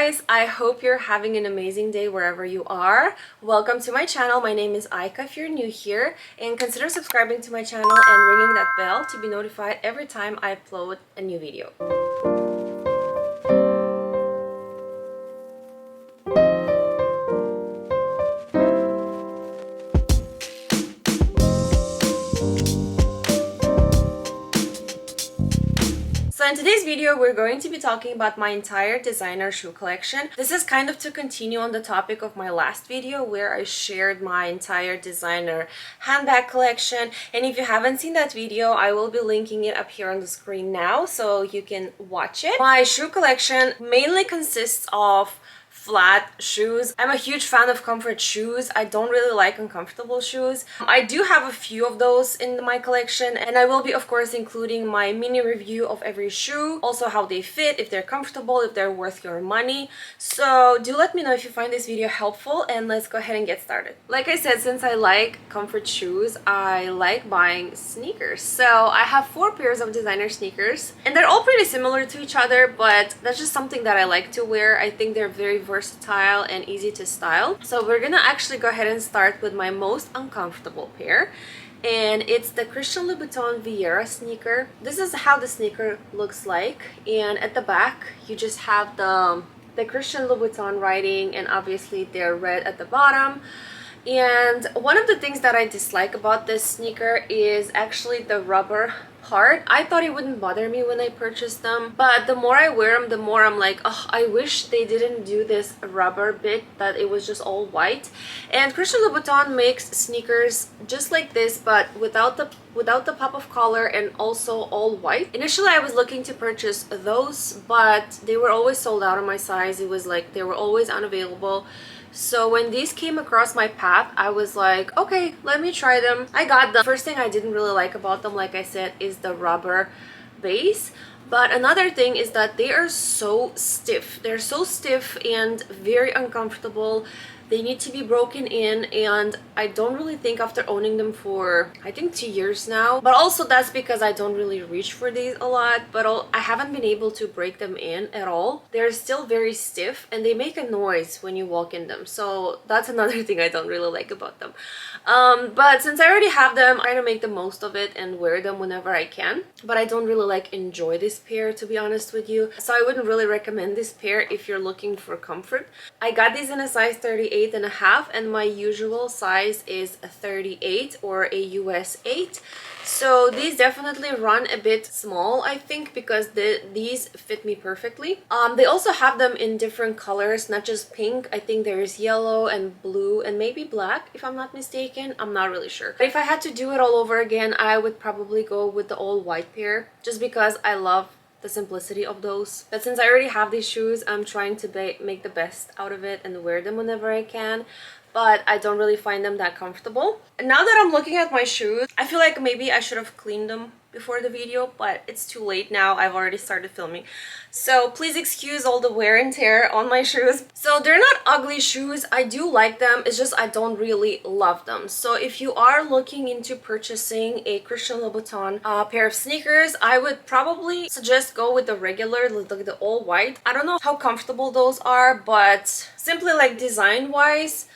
guys, I hope you're having an amazing day wherever you are. Welcome to my channel. My name is Aika if you're new here, and consider subscribing to my channel and ringing that bell to be notified every time I upload a new video. So in today's video, we're going to be talking about my entire designer shoe collection. This is kind of to continue on the topic of my last video where I shared my entire designer handbag collection. And if you haven't seen that video, I will be linking it up here on the screen now so you can watch it. My shoe collection mainly consists of flat shoes. I'm a huge fan of comfort shoes. I don't really like uncomfortable shoes. I do have a few of those in my collection, and I will be of course including my mini review of every shoe, also how they fit, if they're comfortable, if they're worth your money. So do let me know if you find this video helpful, and let's go ahead and get started. Like I said, since I like comfort shoes, I like buying sneakers. So I have 4 pairs of designer sneakers, and they're all pretty similar to each other, but that's just something that I like to wear. I think they're very versatile and easy to style. So we're gonna actually go ahead and start with my most uncomfortable pair, and it's the Christian Louboutin Vieira sneaker. This is how the sneaker looks like, and at the back you just have the Christian Louboutin writing, and obviously they're red at the bottom. And one of the things that I dislike about this sneaker is actually the rubber part. I thought it wouldn't bother me when I purchased them, but the more I wear them, the more I'm like, oh, I wish they didn't do this rubber bit, that it was just all white. And Christian Louboutin makes sneakers just like this, but without the pop of color, and also all white. Initially I was looking to purchase those, but they were always sold out on my size. It was like they were always unavailable. So when these came across my path, I was like, okay, let me try them. I got them. First thing I didn't really like about them, like I said, is the rubber base. But another thing is that they are so stiff. They're so stiff and very uncomfortable. They need to be broken in, and I don't really think, after owning them for I think 2 years now, but also that's because I don't really reach for these a lot, but I haven't been able to break them in at all. They're still very stiff, and they make a noise when you walk in them, so that's another thing I don't really like about them. But since I already have them, I try to make the most of it and wear them whenever I can, but I don't really enjoy this pair, to be honest with you, so I wouldn't really recommend this pair if you're looking for comfort. I got these in a size 38.5, and my usual size is a 38 or a US 8. So these definitely run a bit small, I think, because these fit me perfectly. They also have them in different colors, not just pink. I think there is yellow and blue and maybe black, if I'm not mistaken. I'm not really sure. But if I had to do it all over again, I would probably go with the all white pair, just because I love the simplicity of those. But since I already have these shoes, I'm trying to make the best out of it and wear them whenever I can, but I don't really find them that comfortable. And now that I'm looking at my shoes, I feel like maybe I should have cleaned them before the video, but it's too late now. I've already started filming, so please excuse all the wear and tear on my shoes. So they're not ugly shoes. I do like them. It's just I don't really love them. So if you are looking into purchasing a Christian Louboutin pair of sneakers, I would probably suggest go with the regular, the all white. I don't know how comfortable those are, but simply like design wise,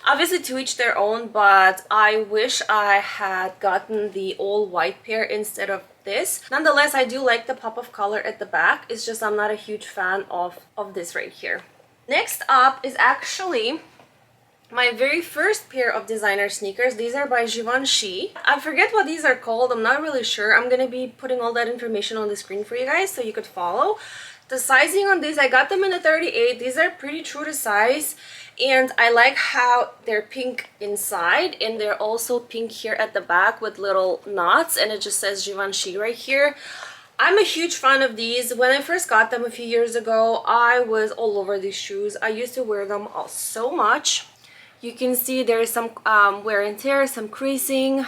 obviously to each their own, but I wish I had gotten the all white pair instead of this. Nonetheless, I do like the pop of color at the back. It's just I'm not a huge fan of this right here. Next up is actually my very first pair of designer sneakers. These are by Givenchy. I forget what these are called. I'm not really sure. I'm gonna be putting all that information on the screen for you guys so you could follow. The sizing on these, I got them in a 38. These are pretty true to size, and I like how they're pink inside, and they're also pink here at the back with little knots, and it just says Givenchy right here. I'm a huge fan of these. When I first got them a few years ago, I was all over these shoes. I used to wear them so much. You can see there is some wear and tear, some creasing,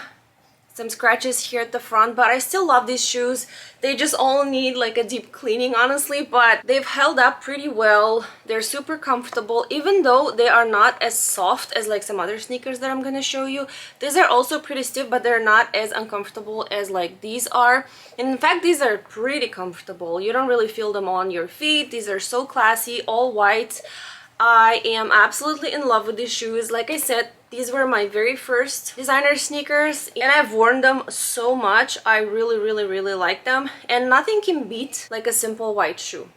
some scratches here at the front, but I still love these shoes. They just all need like a deep cleaning, honestly, but they've held up pretty well. They're super comfortable, even though they are not as soft as like some other sneakers that I'm gonna show you. These are also pretty stiff, but they're not as uncomfortable as like these are. And in fact, these are pretty comfortable. You don't really feel them on your feet. These are so classy, all white. I am absolutely in love with these shoes. Like I said, these were my very first designer sneakers and I've worn them so much. I really like them, and nothing can beat like a simple white shoe.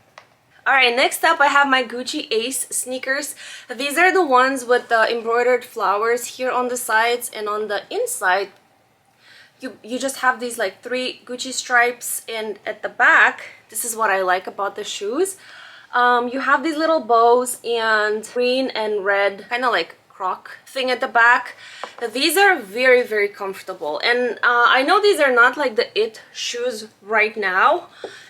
Alright, next up I have my Gucci Ace sneakers. These are the ones with the embroidered flowers here on the sides, and on the inside you just have these like 3 Gucci stripes, and at the back, this is what I like about the shoes. You have these little bows and green and red kind of like croc thing at the back. These are very comfortable, and I know these are not like the it shoes right now,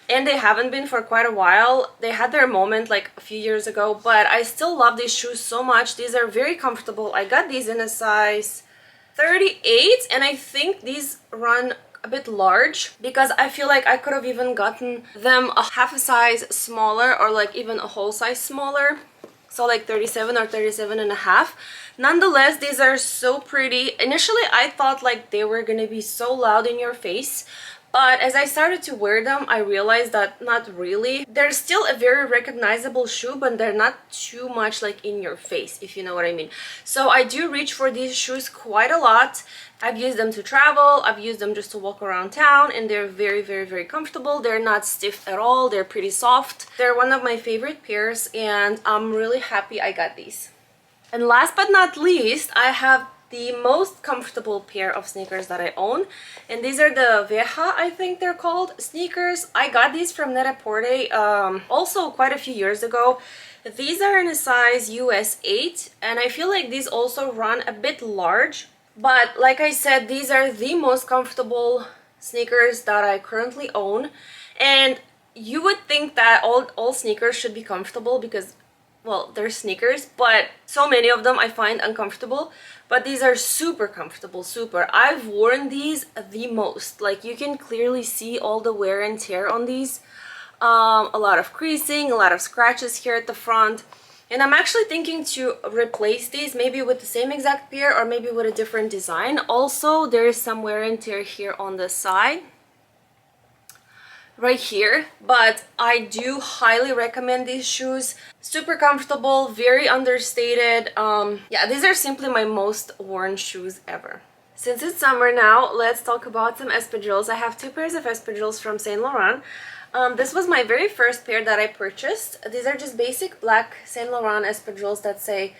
and they haven't been for quite a while. They had their moment like a few years ago, but I still love these shoes so much. These are very comfortable. I got these in a size 38, and I think these run a bit large because I feel like I could have even gotten them a half a size smaller, or like even a whole size smaller, so like 37 or 37 and a half. Nonetheless, these are so pretty. Initially I thought like they were gonna be so loud in your face, but as I started to wear them, I realized that not really. They're still a very recognizable shoe, but they're not too much like in your face, if you know what I mean. So I do reach for these shoes quite a lot. I've used them to travel, I've used them just to walk around town, and they're very comfortable. They're not stiff at all, they're pretty soft. They're one of my favorite pairs, and I'm really happy I got these. And last but not least, I have the most comfortable pair of sneakers that I own, and these are the VEJA, I think they're called, sneakers. I got these from Net-a-Porter also quite a few years ago. These are in a size US 8, and I feel like these also run a bit large, but like I said, these are the most comfortable sneakers that I currently own. And you would think that all sneakers should be comfortable because, well, they're sneakers, but so many of them I find uncomfortable. But these are super comfortable, super. I've worn these the most. Like, you can clearly see all the wear and tear on these. A lot of creasing, a lot of scratches here at the front. And I'm actually thinking to replace these maybe with the same exact pair, or maybe with a different design. Also, there is some wear and tear here on the side, right here, but I do highly recommend these shoes. Super comfortable, very understated. Yeah, these are simply my most worn shoes ever. Since it's summer now, let's talk about some espadrilles. I have 2 pairs of espadrilles from Saint Laurent. This was my very first pair that I purchased. These are just basic black Saint Laurent espadrilles that say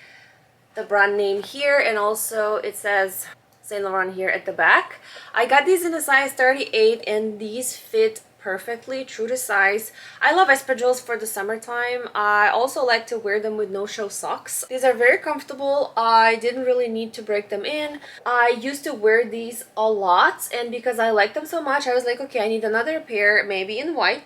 the brand name here, and also it says Saint Laurent here at the back. I got these in a size 38, and these fit perfectly, true to size. I love espadrilles for the summertime. I also like to wear them with no-show socks. These are very comfortable. I didn't really need to break them in. I used to wear these a lot, and because I like them so much, I was like, okay, I need another pair, maybe in white.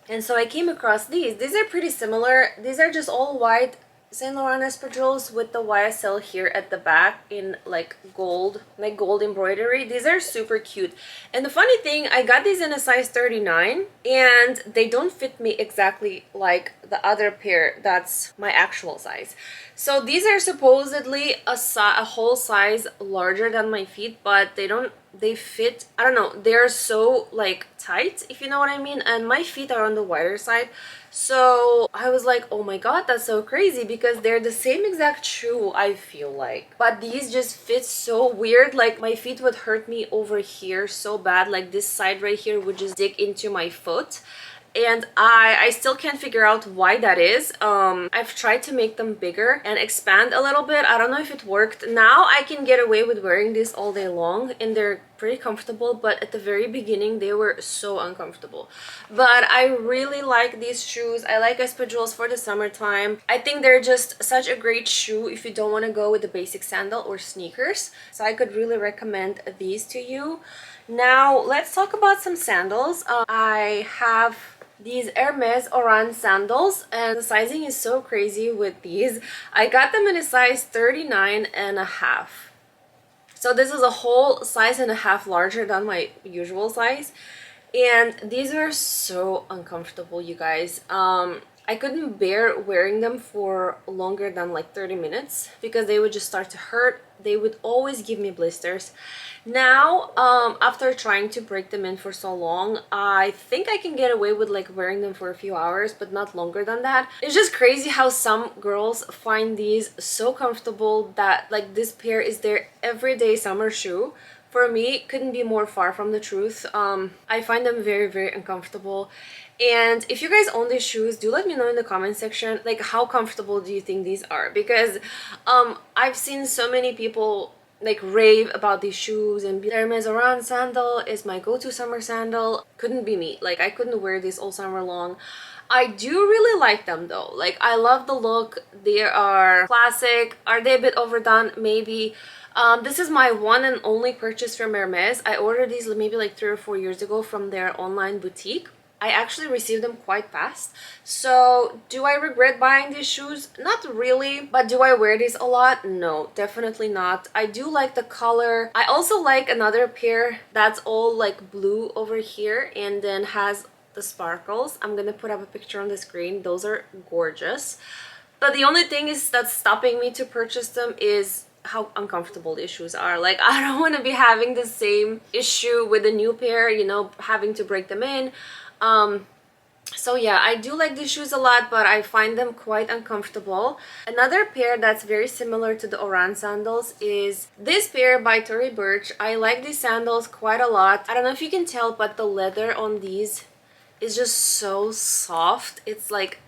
And so I came across these. These are pretty similar. These are just all white Saint Laurent espadrilles with the YSL here at the back in like gold embroidery. These are super cute. And the funny thing, I got these in a size 39, and they don't fit me exactly like the other pair that's my actual size. So these are supposedly a whole size larger than my feet, but they fit, I don't know, they're so like tight, if you know what I mean, and my feet are on the wider side. So I was like, oh my god, that's so crazy, because they're the same exact shoe, I feel like, but these just fit so weird. Like, my feet would hurt me over here so bad, like this side right here would just dig into my foot. And I still can't figure out why that is. I've tried to make them bigger and expand a little bit. I don't know if it worked. Now I can get away with wearing this all day long, and they're pretty comfortable, but at the very beginning they were so uncomfortable. But I really like these shoes. I like espadrilles for the summertime. I think they're just such a great shoe if you don't want to go with the basic sandal or sneakers. So I could really recommend these to you. Now let's talk about some sandals. I have these Hermes Oran sandals, and the sizing is so crazy with these. I got them in a size 39 and a half. So this is a whole size and a half larger than my usual size. And these are so uncomfortable, you guys. I couldn't bear wearing them for longer than like 30 minutes because they would just start to hurt. They would always give me blisters. Now, after trying to break them in for so long, I think I can get away with like wearing them for a few hours, but not longer than that. It's just crazy how some girls find these so comfortable that like this pair is their everyday summer shoe. For me, it couldn't be more far from the truth. I find them very, very uncomfortable. And if you guys own these shoes, do let me know in the comment section, like, how comfortable do you think these are? Because I've seen so many people like rave about these shoes, and the Hermes Oran sandal is my go-to summer sandal. Couldn't be me. Like, I couldn't wear these all summer long. I do really like them though. Like, I love the look. They are classic. Are they a bit overdone? Maybe. This is my one and only purchase from Hermes. I ordered these maybe like 3 or 4 years ago from their online boutique. I actually received them quite fast. So do I regret buying these shoes? Not really. But do I wear these a lot? No, definitely not. I do like the color. I also like another pair that's all like blue over here and then has the sparkles. I'm gonna put up a picture on the screen. Those are gorgeous. But the only thing is that's stopping me to purchase them is how uncomfortable these shoes are. Like, I don't want to be having the same issue with a new pair, you know, having to break them in. So yeah, I do like these shoes a lot, but I find them quite uncomfortable. Another pair that's very similar to the Oran sandals is this pair by Tory Burch. I like these sandals quite a lot. I don't know if you can tell, but the leather on these is just so soft. It's like,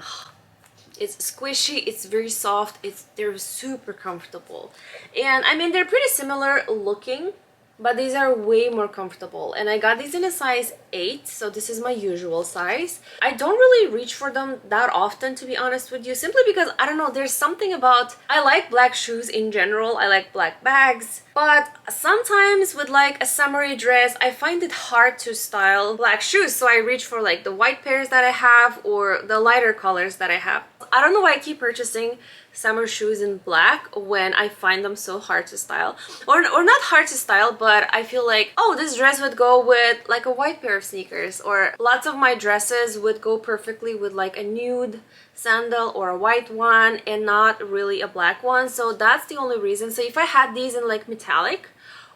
it's squishy, it's very soft, they're super comfortable. And I mean, they're pretty similar looking, but these are way more comfortable. And I got these in a size 8, so this is my usual size. I don't really reach for them that often, to be honest with you, simply because, I don't know, there's something about, I like black shoes in general, I like black bags, but sometimes with like a summery dress, I find it hard to style black shoes, so I reach for like the white pairs that I have or the lighter colors that I have. I don't know why I keep purchasing summer shoes in black when I find them so hard to style, or not hard to style, but I feel like, oh, this dress would go with like a white pair of sneakers, or lots of my dresses would go perfectly with like a nude sandal or a white one and not really a black one. So that's the only reason. So if I had these in like metallic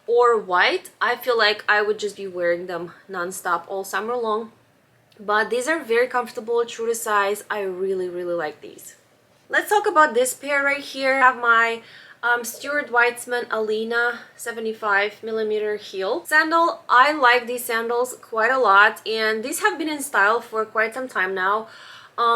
or white, I feel like I would just be wearing them non-stop all summer long. But these are very comfortable, true to size. I really, really like these. Let's talk about this pair right here. I have my Stuart Weitzman Aleena 75mm heel sandal. I like these sandals quite a lot, and these have been in style for quite some time now.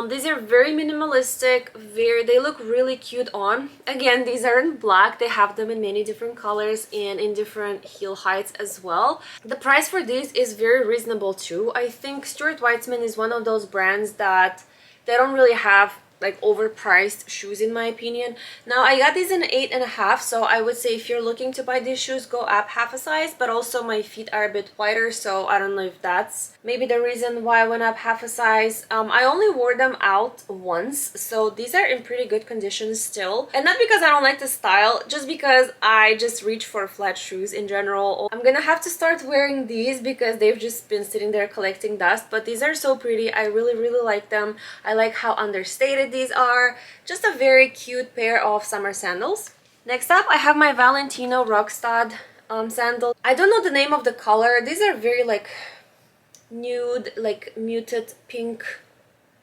These are very minimalistic, they look really cute on. Again, these are in black. They have them in many different colors and in different heel heights as well. The price for these is very reasonable too. I think Stuart Weitzman is one of those brands that they don't really have like overpriced shoes, in my opinion. Now, I got these in 8.5, so I would say if you're looking to buy these shoes, go up half a size. But also my feet are a bit wider, so I don't know if that's maybe the reason why I went up half a size. I only wore them out once, so these are in pretty good condition still. And not because I don't like the style, just because I just reach for flat shoes in general. I'm gonna have to start wearing these because they've just been sitting there collecting dust, but these are so pretty. I really, really like them. I like how understated these are. Just a very cute pair of summer sandals. Next up, I have my Valentino Rockstud sandal. I don't know the name of the color. These are very like nude, like muted pink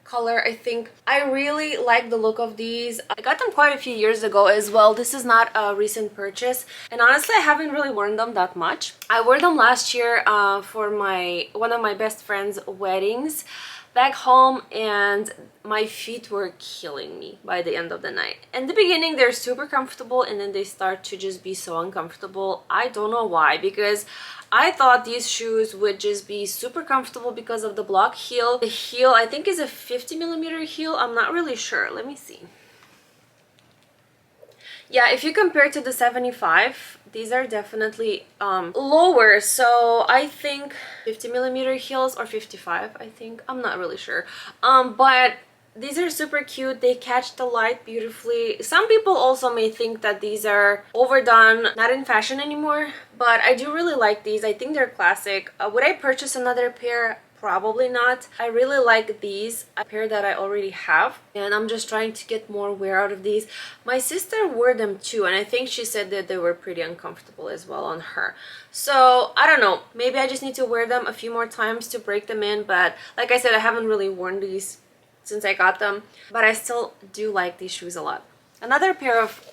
color, I think. I really like the look of these. I got them quite a few years ago as well. This is not a recent purchase, and honestly I haven't really worn them that much. I wore them last year for one of my best friend's weddings back home, and my feet were killing me by the end of the night. In the beginning they're super comfortable, and then they start to just be so uncomfortable. I don't know why, because I thought these shoes would just be super comfortable because of the block heel. The heel, I think, is a 50mm heel. I'm not really sure. Let me see. Yeah, if you compare to the 75, these are definitely lower. So I think 50mm heels, or 55, I think. I'm not really sure. But These are super cute. They catch the light beautifully. Some people also may think that these are overdone, not in fashion anymore, but I do really like these. I think they're classic. Would I purchase another pair? Probably not. I really like these, a pair that I already have, and I'm just trying to get more wear out of these. My sister wore them too, and I think she said that they were pretty uncomfortable as well on her. So I don't know, maybe I just need to wear them a few more times to break them in, but like I said, I haven't really worn these since I got them, but I still do like these shoes a lot. Another pair of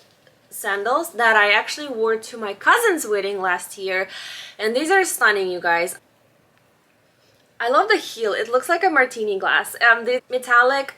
sandals that I actually wore to my cousin's wedding last year, and these are stunning, you guys. I love the heel. It looks like a martini glass. The metallic,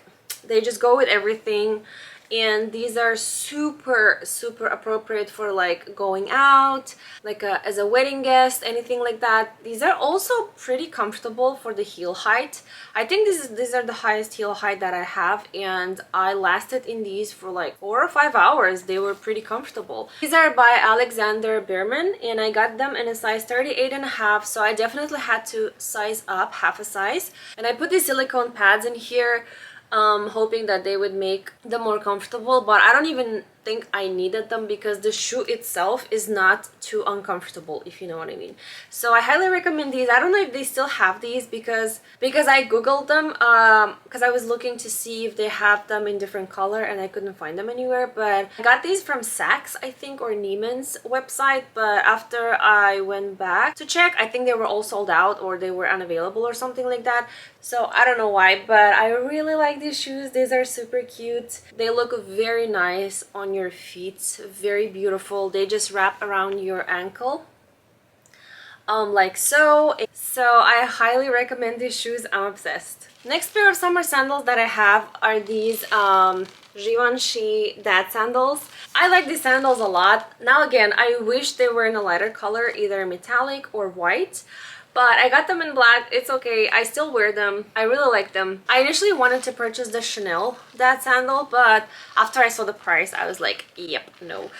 they just go with everything, and these are super appropriate for like going out, like as a wedding guest, anything like that. These are also pretty comfortable for the heel height. I think these are the highest heel height that I have, and I lasted in these for like 4 or 5 hours. They were pretty comfortable. These are by Alexandre Birman, and I got them in a size 38.5, so I definitely had to size up half a size. And I put these silicone pads in here, hoping that they would make them more comfortable, but I don't even think I needed them because the shoe itself is not too uncomfortable, if you know what I mean. So I highly recommend these. I don't know if they still have these because I googled them because I was looking to see if they have them in different color, and I couldn't find them anywhere. But I got these from Saks, I think, or Neiman's website, but after I went back to check, I think they were all sold out or they were unavailable or something like that. So I don't know why, but I really like these shoes. These are super cute. They look very nice on your feet, very beautiful. They just wrap around your ankle like so. I highly recommend these shoes. I'm obsessed. Next pair of summer sandals that I have are these Givenchy dad sandals. I like these sandals a lot. Now again, I wish they were in a lighter color, either metallic or white, but I got them in black. It's okay. I still wear them. I really like them. I initially wanted to purchase the Chanel dad sandal, but after I saw the price, I was like, yep, no.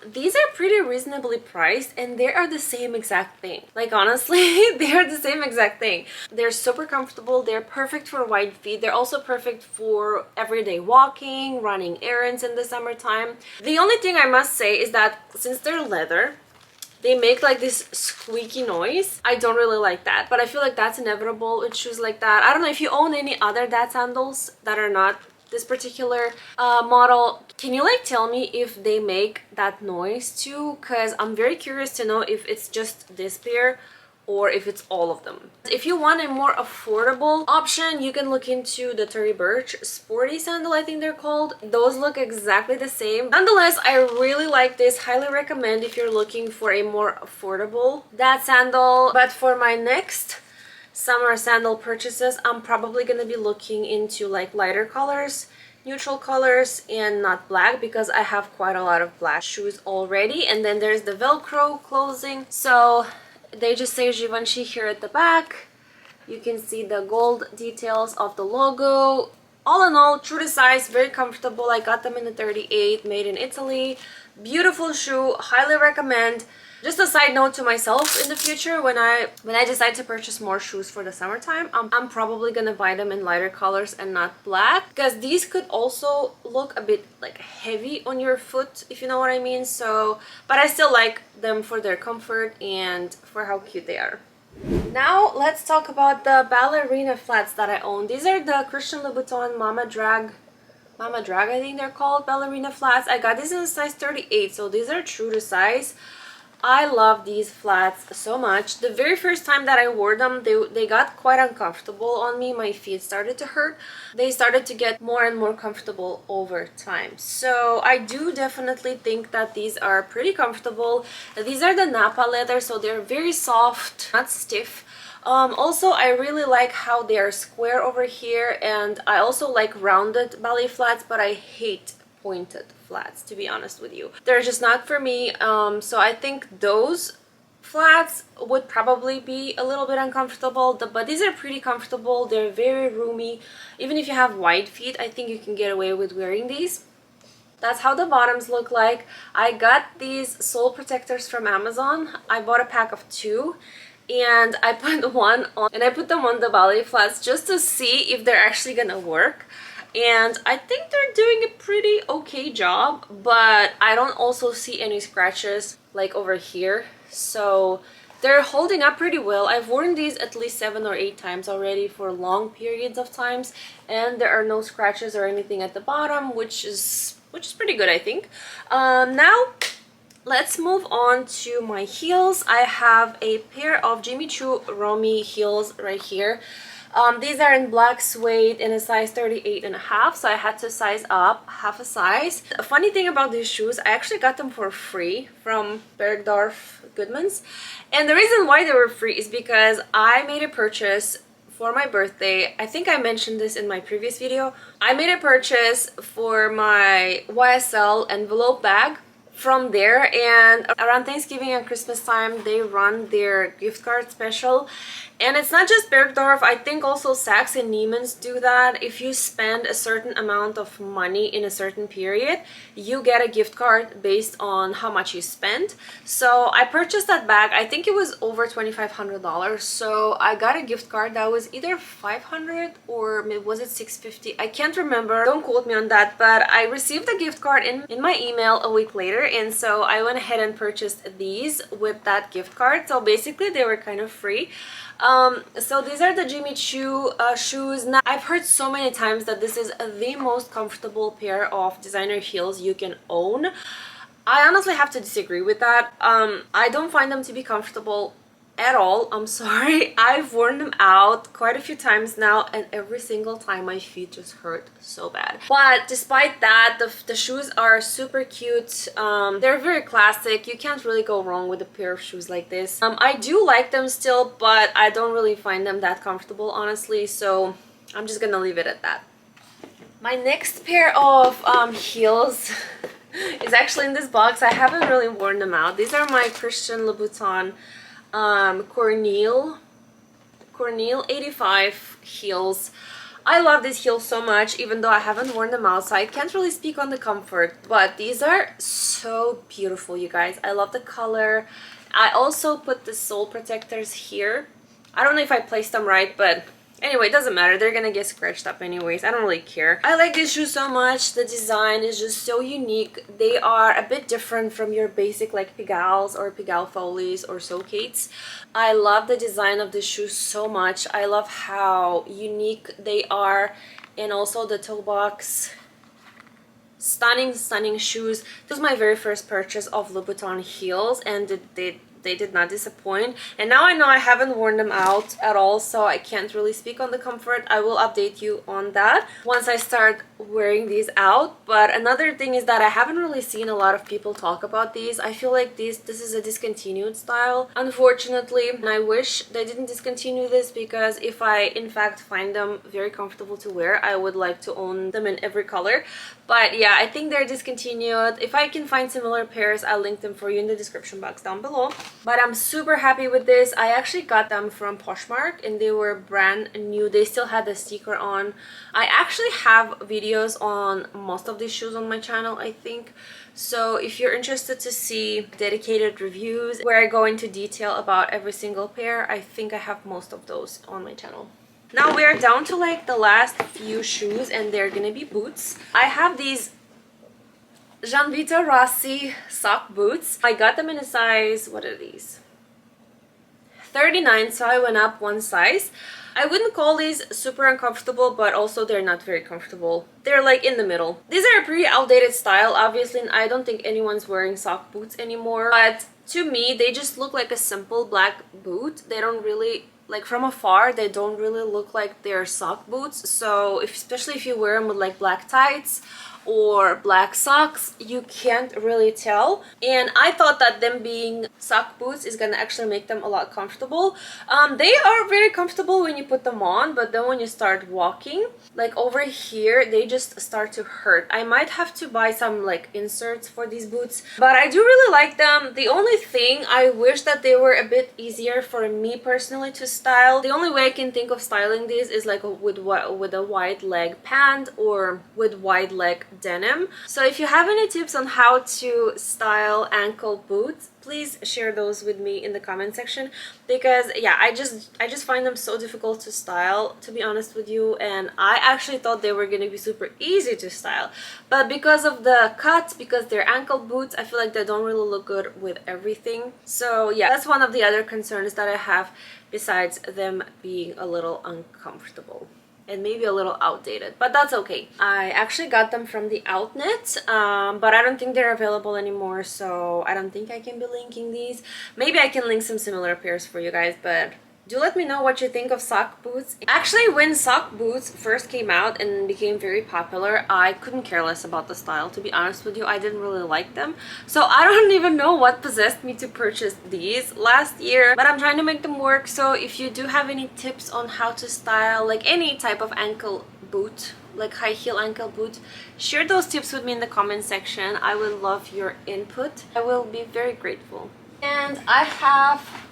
These are pretty reasonably priced, and they are the same exact thing. Like, honestly, they are the same exact thing. They're super comfortable. They're perfect for wide feet. They're also perfect for everyday walking, running errands in the summertime. The only thing I must say is that since they're leather, they make like this squeaky noise. I don't really like that, but I feel like that's inevitable with shoes like that. I don't know if you own any other dad sandals that are not this particular model. Can you like tell me if they make that noise too? Because I'm very curious to know if it's just this pair or if it's all of them. If you want a more affordable option, you can look into the Tory Burch sporty sandal, I think they're called. Those look exactly the same. Nonetheless, I really like this. Highly recommend if you're looking for a more affordable dad sandal. But for my next summer sandal purchases, I'm probably gonna be looking into like lighter colors, neutral colors, and not black, because I have quite a lot of black shoes already. And then there's the Velcro closing, so they just say Givenchy here at the back. You can see the gold details of the logo. All in all, true to size, very comfortable. I got them in the 38, made in Italy. Beautiful shoe, highly recommend. Just a side note to myself, in the future, when I decide to purchase more shoes for the summertime, I'm probably gonna buy them in lighter colors and not black, because these could also look a bit like heavy on your foot, if you know what I mean. So, but I still like them for their comfort and for how cute they are. Now let's talk about the ballerina flats that I own. These are the Christian Louboutin Mamadrague, I think they're called, ballerina flats. I got these in a size 38, so these are true to size. I love these flats so much. The very first time that I wore them, they got quite uncomfortable on me. My feet started to hurt. They started to get more and more comfortable over time. So I do definitely think that these are pretty comfortable. These are the Napa leather, so they're very soft, not stiff. Also, I really like how they are square over here, and I also like rounded ballet flats, but I hate pointed flats, to be honest with you. They're just not for me. So I think those flats would probably be a little bit uncomfortable, but these are pretty comfortable. They're very roomy. Even if you have wide feet, I think you can get away with wearing these. That's how the bottoms look like. I got these sole protectors from Amazon. I bought a pack of 2, and I put one on, and I put them on the ballet flats just to see if they're actually gonna work. and I think they're doing a pretty okay job, but I don't also see any scratches like over here, so they're holding up pretty well. I've worn these at least 7 or 8 times already for long periods of times, and there are no scratches or anything at the bottom, which is pretty good, I think. Now let's move on to my heels. I have a pair of Choo Romy heels right here. These are in black suede in a size 38.5, so I had to size up half a size. A funny thing about these shoes, I actually got them for free from Bergdorf Goodman's, and the reason why they were free is because I made a purchase for my birthday. I think I mentioned this in my previous video. I made a purchase for my YSL envelope bag from there, and around Thanksgiving and Christmas time they run their gift card special, and it's not just Bergdorf, I think also Saks and Neiman's do that. If you spend a certain amount of money in a certain period, you get a gift card based on how much you spend. So I purchased that bag, I think it was over $2,500, so I got a gift card that was either $500 or was it $650, I can't remember, don't quote me on that, but I received a gift card in my email a week later, and so I went ahead and purchased these with that gift card. So basically they were kind of free. So these are the Jimmy Choo shoes. Now, I've heard so many times that this is the most comfortable pair of designer heels you can own. I honestly have to disagree with that. I don't find them to be comfortable at all. I'm sorry. I've worn them out quite a few times now, and every single time my feet just hurt so bad. But despite that, the shoes are super cute. They're very classic. You can't really go wrong with a pair of shoes like this. I do like them still, but I don't really find them that comfortable, honestly, so I'm just gonna leave it at that. My next pair of heels is actually in this box. I haven't really worn them out. These are my Christian Louboutin Corneille 85 heels. I love these heels so much, even though I haven't worn them out, so I can't really speak on the comfort, but these are so beautiful, you guys. I love the color. I also put the sole protectors here. I don't know if I placed them right, but anyway, it doesn't matter. They're gonna get scratched up anyways. I don't really care. I like these shoes so much. The design is just so unique. They are a bit different from your basic like Pigalle or Pigalle Follies or Socates. I love the design of the shoes so much. I love how unique they are, and also the toe box. Stunning shoes. This was my very first purchase of Louboutin heels, and they did not disappoint. And now I know I haven't worn them out at all, so I can't really speak on the comfort. I will update you on that once I start wearing these out. But another thing is that I haven't really seen a lot of people talk about these. I feel like this is a discontinued style, unfortunately, and I wish they didn't discontinue this, because if I in fact find them very comfortable to wear, I would like to own them in every color. But yeah, I think they're discontinued. If I can find similar pairs, I'll link them for you in the description box down below. But I'm super happy with this. I actually got them from Poshmark, and they were brand new. They still had the sticker on. I actually have videos on most of these shoes on my channel, I think. So if you're interested to see dedicated reviews where I go into detail about every single pair, I think I have most of those on my channel. Now we are down to like the last few shoes, and they're gonna be boots. I have these Gianvito Rossi sock boots. I got them in a size, what are these? 39, so I went up one size. I wouldn't call these super uncomfortable, but also they're not very comfortable. They're like in the middle. These are a pretty outdated style, obviously, and I don't think anyone's wearing sock boots anymore. But to me, they just look like a simple black boot. They don't really, like from afar, they don't really look like they're sock boots. So especially if you wear them with like black tights or black socks, you can't really tell. And I thought that them being sock boots is gonna actually make them a lot comfortable. They are very comfortable when you put them on, but then when you start walking, like over here, they just start to hurt. I might have to buy some like inserts for these boots, but I do really like them. The only thing, I wish that they were a bit easier for me personally to style. The only way I can think of styling these is like with a wide leg pant or with wide leg denim. So if you have any tips on how to style ankle boots, please share those with me in the comment section, because yeah, I just find them so difficult to style, to be honest with you. And I actually thought they were going to be super easy to style, but because of the cuts, because they're ankle boots, I feel like they don't really look good with everything. So yeah, that's one of the other concerns that I have, besides them being a little uncomfortable and maybe a little outdated, but that's okay. I actually got them from the outlet, but I don't think they're available anymore, so I don't think I can be linking these. Maybe I can link some similar pairs for you guys, but do let me know what you think of sock boots. Actually, when sock boots first came out and became very popular, I couldn't care less about the style, to be honest with you. I didn't really like them. So I don't even know what possessed me to purchase these last year, but I'm trying to make them work. So if you do have any tips on how to style like any type of ankle boot, like high heel ankle boot, share those tips with me in the comment section. I would love your input. I will be very grateful. And I have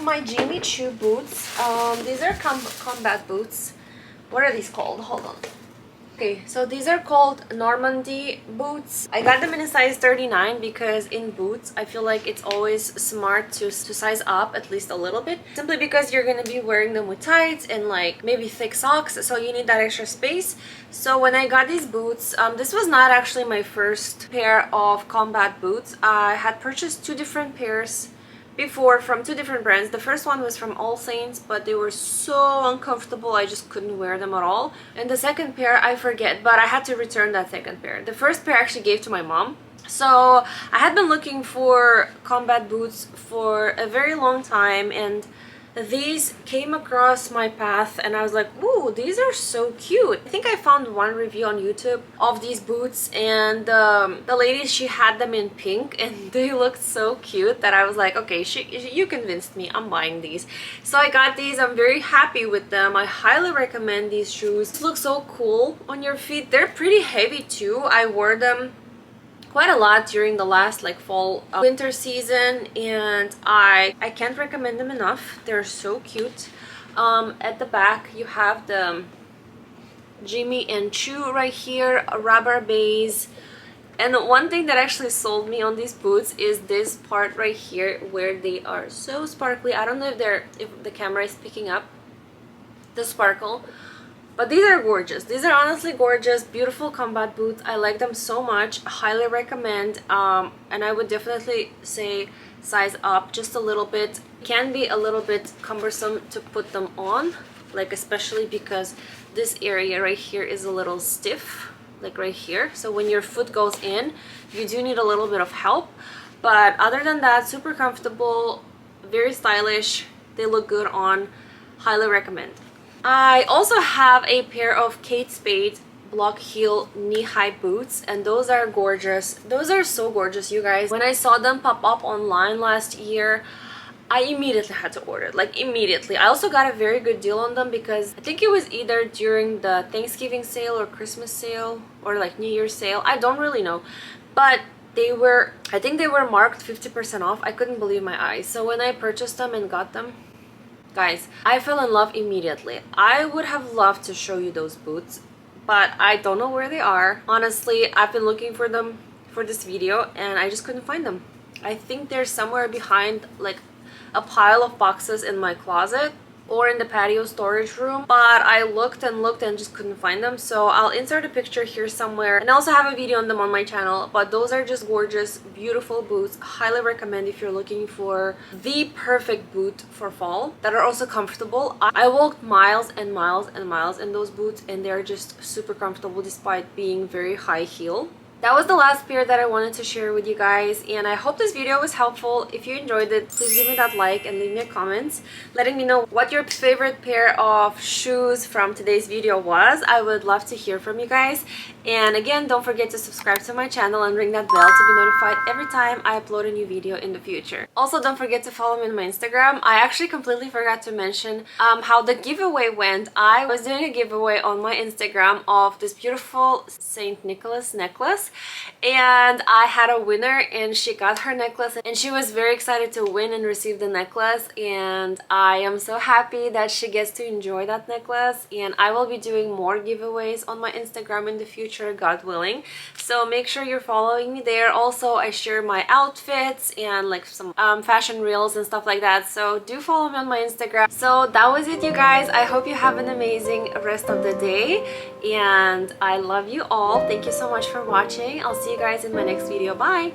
my Jimmy Choo boots. These are combat boots. What are these called? Hold on. Okay, so these are called Normandy boots. I got them in a size 39 because in boots I feel like it's always smart to size up at least a little bit, simply because you're gonna be wearing them with tights and like maybe thick socks, so you need that extra space. So when I got these boots, this was not actually my first pair of combat boots. I had purchased two different pairs before from two different brands. The first one was from All Saints, but they were so uncomfortable, I just couldn't wear them at all. And the second pair, I forget, but I had to return that second pair. The first pair I actually gave to my mom. So I had been looking for combat boots for a very long time, and these came across my path and I was like, ooh, these are so cute. I think I found one review on YouTube of these boots, and the lady, she had them in pink and they looked so cute that I was like, okay, you convinced me, I'm buying these. So I got these. I'm very happy with them. I highly recommend these shoes. These look so cool on your feet. They're pretty heavy too. I wore them quite a lot during the last like fall winter season, and I can't recommend them enough. They're so cute. At the back you have the Jimmy and Choo right here, a rubber base. And one thing that actually sold me on these boots is this part right here where they are so sparkly. I don't know if the camera is picking up the sparkle, but these are gorgeous. These are honestly gorgeous, beautiful combat boots. I like them so much. Highly recommend. And I would definitely say size up just a little bit. It can be a little bit cumbersome to put them on, like especially because this area right here is a little stiff, like right here. So when your foot goes in, you do need a little bit of help. But other than that, super comfortable, very stylish. They look good on. Highly recommend. I also have a pair of Kate Spade block heel knee-high boots, and those are gorgeous. Those are so gorgeous, you guys. When I saw them pop up online last year, I immediately had to order, like immediately. I also got a very good deal on them because I think it was either during the Thanksgiving sale or Christmas sale or like New Year's sale. I don't really know, but they were, I think they were marked 50% off. I couldn't believe my eyes. So when I purchased them and got them, guys, I fell in love immediately. I would have loved to show you those boots, but I don't know where they are. Honestly, I've been looking for them for this video and I just couldn't find them. I think they're somewhere behind like a pile of boxes in my closet or in the patio storage room, but I looked and looked and just couldn't find them. So I'll insert a picture here somewhere, and I also have a video on them on my channel. But those are just gorgeous, beautiful boots. Highly recommend if you're looking for the perfect boot for fall that are also comfortable. I walked miles and miles and miles in those boots, and they're just super comfortable despite being very high heel. That was the last pair that I wanted to share with you guys, and I hope this video was helpful. If you enjoyed it, please give me that like and leave me a comment letting me know what your favorite pair of shoes from today's video was. I would love to hear from you guys. And again, don't forget to subscribe to my channel and ring that bell to be notified every time I upload a new video in the future. Also, don't forget to follow me on my Instagram. I actually completely forgot to mention how the giveaway went. I was doing a giveaway on my Instagram of this beautiful St. Nicholas necklace, and I had a winner and she got her necklace and she was very excited to win and receive the necklace, and I am so happy that she gets to enjoy that necklace. And I will be doing more giveaways on my Instagram in the future. future, God willing. So make sure you're following me there. Also, I share my outfits and like some fashion reels and stuff like that, so do follow me on my Instagram. So that was it, you guys. I hope you have an amazing rest of the day, and I love you all. Thank you so much for watching. I'll see you guys in my next video. Bye.